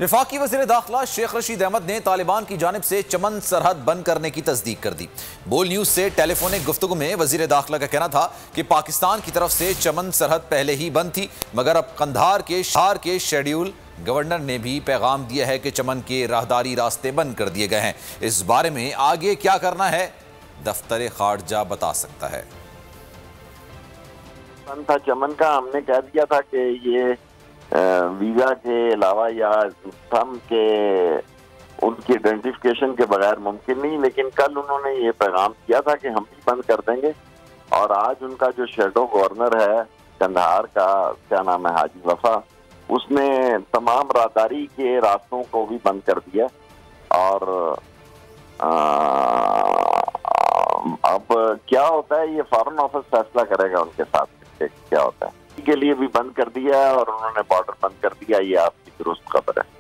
وفاقی وزیر داخلہ شیخ رشید احمد نے طالبان کی جانب سے چمن سرحد بند کرنے کی تصدیق کر دی۔ بول نیوز سے ٹیلی فونک گفتگو میں وزیر داخلہ کا کہنا تھا کہ پاکستان کی طرف سے چمن سرحد پہلے ہی بند تھی، مگر اب قندھار کے شیڈیول گورنر نے بھی پیغام دیا ہے کہ چمن کے راہداری راستے بند کر دیے گئے ہیں۔ اس بارے میں آگے کیا کرنا ہے دفتر خارجہ بتا سکتا ہے۔ بند تھا چمن کا، ہم نے کہہ دیا تھا کہ یہ ویزا کے علاوہ یا ہم کے ان کی آئیڈینٹیفیکیشن کے بغیر ممکن نہیں، لیکن کل انہوں نے یہ پیغام کیا تھا کہ ہم بھی بند کر دیں گے، اور آج ان کا جو شیڈو گورنر ہے قندھار کا، کیا نام ہے، حاجی وفا، اس نے تمام راہداری کے راستوں کو بھی بند کر دیا، اور اب کیا ہوتا ہے یہ فارن آفس فیصلہ کرے گا ان کے ساتھ کیا ہوتا ہے، کے لیے بھی بند کر دیا ہے اور انہوں نے بارڈر بند کر دیا، یہ آپ کی درست خبر ہے۔